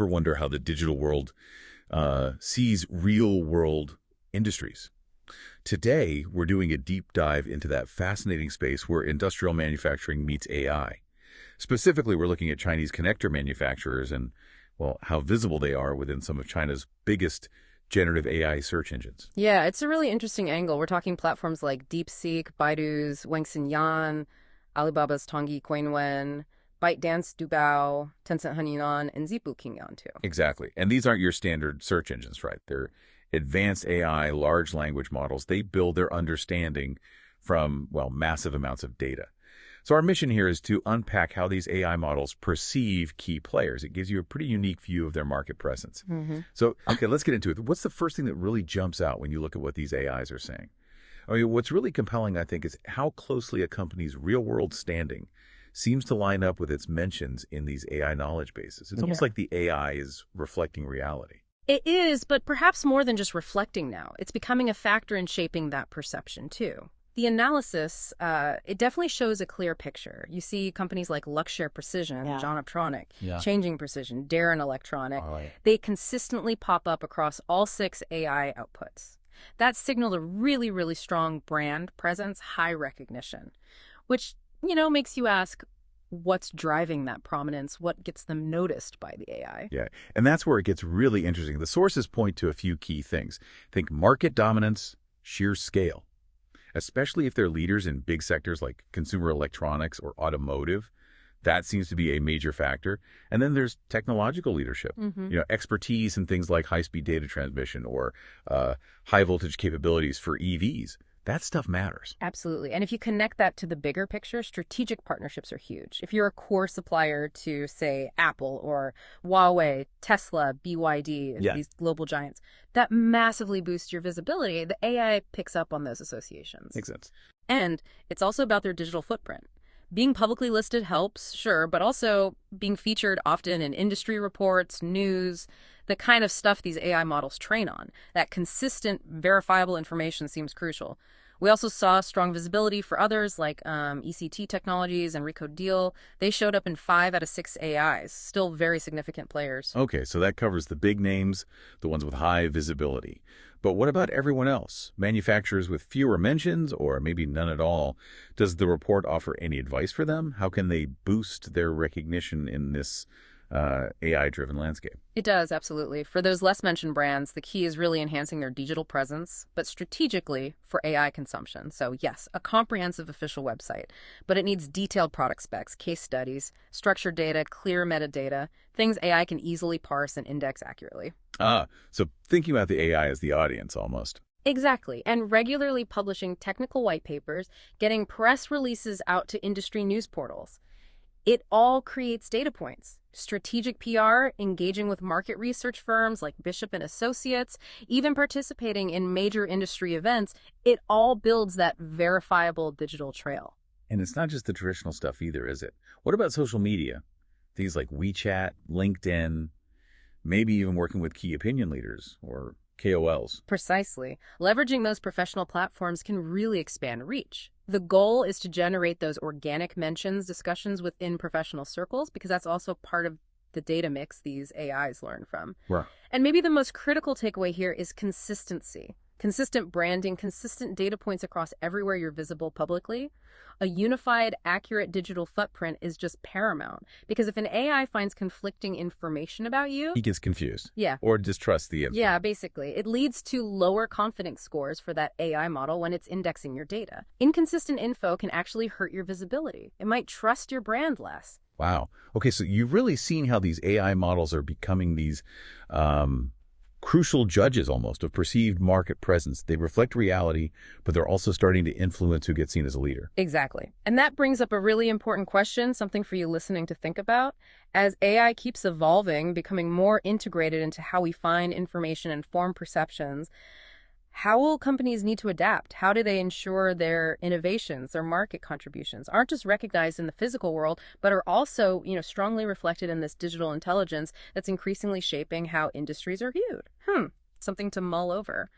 ever wonder how the digital world sees real-world industries? Today, we're doing a deep dive into that fascinating space where industrial manufacturing meets AI. Specifically, we're looking at Chinese connector manufacturers and, well, how visible they are within some of China's biggest generative AI search engines. Yeah, it's a really interesting angle. We're talking platforms like DeepSeek, Baidu's Wenxin Yiyan, Alibaba's Tongyi Qianwen, ByteDance Doubao, Tencent Hunyuan, and Zhipu Qingyan too. Exactly. And these aren't your standard search engines, right? They're advanced AI, large language models. They build their understanding from, well, massive amounts of data. So our mission here is to unpack how these AI models perceive key players. It gives you a pretty unique view of their market presence. So, okay, let's get into it. What's the first thing that really jumps out when you look at what these AIs are saying? I mean, what's really compelling, I think, is how closely a company's real-world standing seems to line up with its mentions in these AI knowledge bases. It's almost like the AI is reflecting reality. It is, but perhaps more than just reflecting now. It's becoming a factor in shaping that perception too. The analysis, it definitely shows a clear picture. You see companies like Luxshare Precision, Johnoptronic, Changing Precision, Darren Electronic. They consistently pop up across all 6 AI outputs. That signaled a really, really strong brand presence, high recognition, which, makes you ask, what's driving that prominence? What gets them noticed by the AI? Yeah, and that's where it gets really interesting. The sources point to a few key things. Think market dominance, sheer scale. Especially if they're leaders in big sectors like consumer electronics or automotive. That seems to be a major factor. And then there's technological leadership, expertise in things like high-speed data transmission or high-voltage capabilities for EVs. That stuff matters. Absolutely. And if you connect that to the bigger picture, strategic partnerships are huge. If you're a core supplier to, say, Apple or Huawei, Tesla, BYD, these global giants, that massively boosts your visibility. The AI picks up on those associations. Makes sense. And it's also about their digital footprint. Being publicly listed helps, sure, but also being featured often in industry reports, news, the kind of stuff these AI models train on. That consistent, verifiable information seems crucial. We also saw strong visibility for others like ECT Technologies and Recode Deal. They showed up in 5 out of 6 AIs, still very significant players. Okay, so that covers the big names, the ones with high visibility. But what about everyone else? Manufacturers with fewer mentions or maybe none at all? Does the report offer any advice for them? How can they boost their recognition in this AI-driven landscape? It does, absolutely. For those less mentioned brands, the key is really enhancing their digital presence, but strategically for AI consumption. So yes, a comprehensive official website, but it needs detailed product specs, case studies, structured data, clear metadata, things AI can easily parse and index accurately. So thinking about the AI as the audience almost. Exactly. And regularly publishing technical white papers, getting press releases out to industry news portals. It all creates data points. Strategic PR, engaging with market research firms like Bishop and Associates, even participating in major industry events, it all builds that verifiable digital trail. And it's not just the traditional stuff either, is it? What about social media? Things like WeChat, LinkedIn, maybe even working with key opinion leaders or KOLs. Precisely. Leveraging those professional platforms can really expand reach. The goal is to generate those organic mentions, discussions within professional circles, because that's also part of the data mix these AIs learn from. Right. And maybe the most critical takeaway here is consistency. Consistent branding, consistent data points across everywhere you're visible publicly. A unified, accurate digital footprint is just paramount. Because if an AI finds conflicting information about you, He gets confused. Yeah. Or distrusts the info. Yeah, basically. It leads to lower confidence scores for that AI model when it's indexing your data. Inconsistent info can actually hurt your visibility. It might trust your brand less. Wow. Okay, so you've really seen how these AI models are becoming these crucial judges almost of perceived market presence. They reflect reality, but they're also starting to influence who gets seen as a leader. Exactly. And that brings up a really important question, something for you listening to think about. As AI keeps evolving, becoming more integrated into how we find information and form perceptions, how will companies need to adapt? How do they ensure their innovations, their market contributions aren't just recognized in the physical world, but are also, strongly reflected in this digital intelligence that's increasingly shaping how industries are viewed? Something to mull over.